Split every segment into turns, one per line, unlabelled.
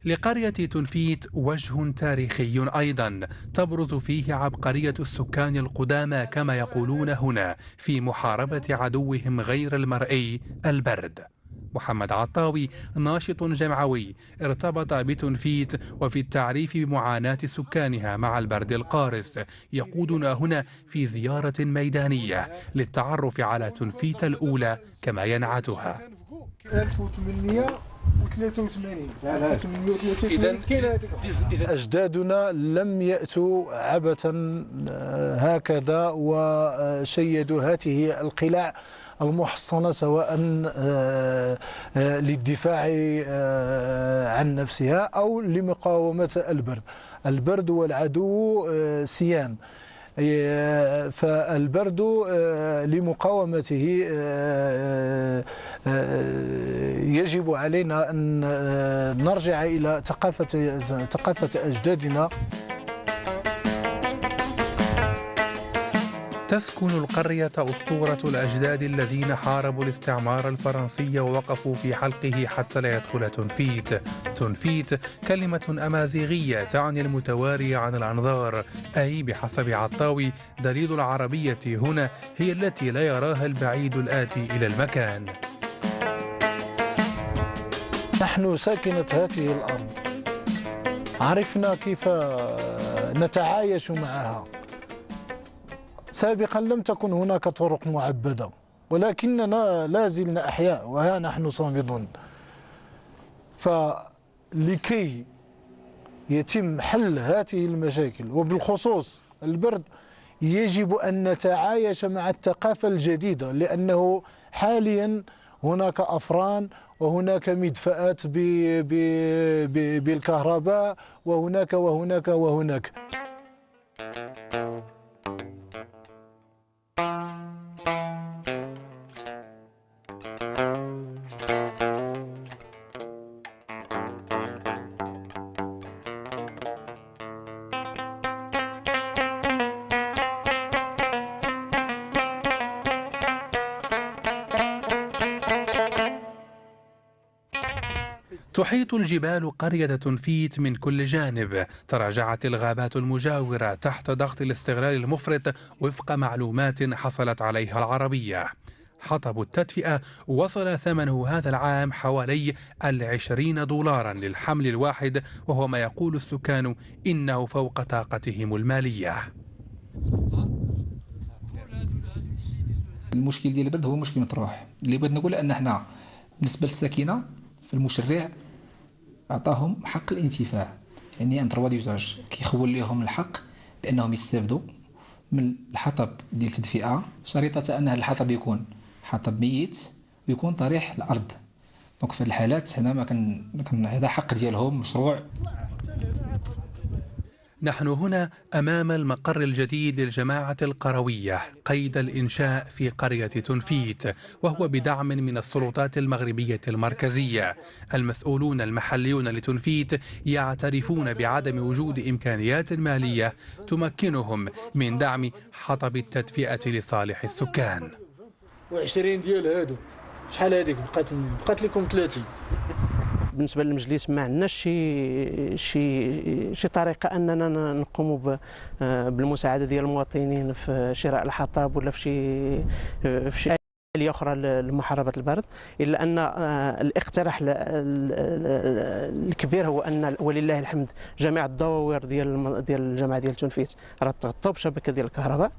لقرية تنفيت وجه تاريخي أيضا تبرز فيه عبقرية السكان القدامى كما يقولون هنا في محاربة عدوهم غير المرئي البرد. محمد عطاوي ناشط جمعوي ارتبط بتنفيت وفي التعريف بمعاناة سكانها مع البرد القارس، يقودنا هنا في زيارة ميدانية للتعرف على تنفيت الأولى كما ينعتها.
1883 أجدادنا لم يأتوا عبثا هكذا وشيدوا هذه القلاع المحصنة سواء للدفاع عن نفسها أو لمقاومة البرد والعدو سيان. فالبرد لمقاومته يجب علينا أن نرجع إلى ثقافة أجدادنا.
تسكن القرية أسطورة الأجداد الذين حاربوا الاستعمار الفرنسي ووقفوا في حلقه حتى لا يدخل تنفيت. تنفيت كلمة أمازيغية تعني المتواري عن الأنظار، أي بحسب عطاوي دليل العربية هنا هي التي لا يراها البعيد الآتي إلى المكان.
نحن ساكنة هذه الأرض عرفنا كيف نتعايش معها. سابقا لم تكن هناك طرق معبدة ولكننا لا زلنا أحياء وها نحن صامدون. فلكي يتم حل هذه المشاكل وبالخصوص البرد يجب أن نتعايش مع الثقافة الجديدة، لأنه حاليا هناك أفران وهناك مدفأات بالكهرباء وهناك وهناك وهناك.
تحيط الجبال قرية تنفيت من كل جانب، تراجعت الغابات المجاورة تحت ضغط الاستغلال المفرط وفق معلومات حصلت عليها العربية. حطب التدفئة وصل ثمنه هذا العام حوالي 20 دولارا للحمل الواحد، وهو ما يقول السكان إنه فوق طاقتهم المالية.
المشكل ديال البرد هو مشكل مطروح. اللي بغيت نقول أن احنا بالنسبة للساكنة في المشرع أعطاهم حق الانتفاع، يعني ان تروا ديوزاج كيخول لهم الحق بأنهم يستافدوا من الحطب ديال التدفئة، شريطة أن الحطب يكون حطب ميت ويكون طريح الأرض. دونك في هذه الحالات هنا ما كان هذا حق ديالهم مشروع.
نحن هنا أمام المقر الجديد للجماعة القروية قيد الإنشاء في قرية تنفيت، وهو بدعم من السلطات المغربية المركزية. المسؤولون المحليون لتنفيت يعترفون بعدم وجود إمكانيات مالية تمكنهم من دعم حطب التدفئة لصالح السكان.
و20 ديال هادو شحال هذيك بقات لكم 30.
بالنسبه للمجلس ما عندناش شي طريقه اننا نقوموا بالمساعده ديال المواطنين في شراء الحطب ولا في شي آلية أخرى لمحاربة البرد، إلا أن الاقتراح الكبير هو أن ولله الحمد جميع الدواوير ديال الجامعة ديال تنفيت راه تغطوا بشبكة ديال الكهرباء.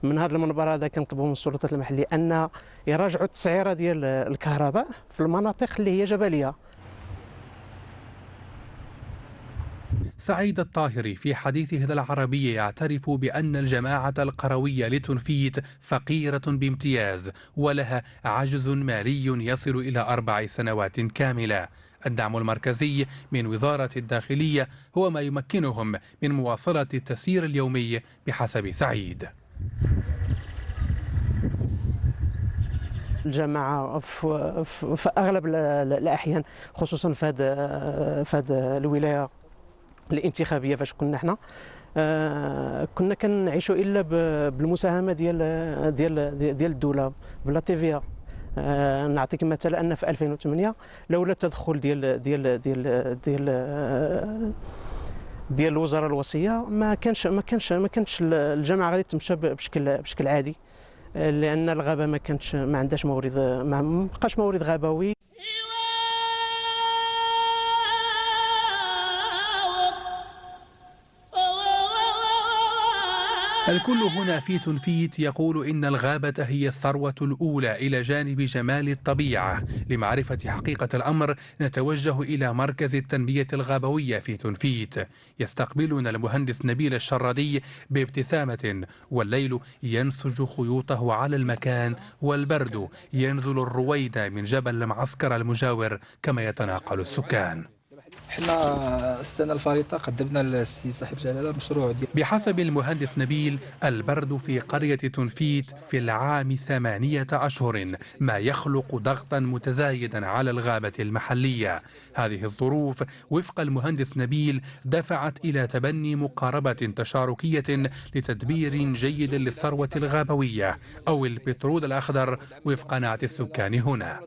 من هذا المنبر هذا كنطلبوا من السلطات المحلية أن يراجعوا التسعيرة ديال الكهرباء في المناطق اللي هي جبلية.
سعيد الطاهري في حديثه العربية يعترف بأن الجماعة القروية لتنفيت فقيرة بامتياز ولها عجز مالي يصل إلى 4 سنوات كاملة. الدعم المركزي من وزارة الداخلية هو ما يمكنهم من مواصلة التسيير اليومي بحسب سعيد.
الجماعة في أغلب الأحيان خصوصا في هذه الولاية الانتخابيه فاش كنا حنا كنا كنعيشوا الا بالمساهمه ديال الدوله بلا تيفيا. نعطيك مثلا ان في 2008 لولا التدخل ديال الوزاره الوصيه ما كانش الجامعه غادي تمشى بشكل عادي، لان الغابه ما عندهاش مورد، ما بقاش مورد غابوي.
الكل هنا في تنفيت يقول إن الغابة هي الثروة الأولى إلى جانب جمال الطبيعة. لمعرفة حقيقة الأمر نتوجه إلى مركز التنمية الغابوية في تنفيت. يستقبلنا المهندس نبيل الشرادي بابتسامة، والليل ينسج خيوطه على المكان، والبرد ينزل الرويدة من جبل المعسكر المجاور كما يتناقل السكان.
احنا السنه الفارطه قدمنا للسي صاحب جلاله مشروع ديال.
بحسب المهندس نبيل، البرد في قرية تنفيت في العام 8 أشهر، ما يخلق ضغطا متزايدا على الغابة المحلية. هذه الظروف وفق المهندس نبيل دفعت إلى تبني مقاربة تشاركية لتدبير جيد للثروة الغابوية أو البترول الأخضر وفق نعت السكان هنا.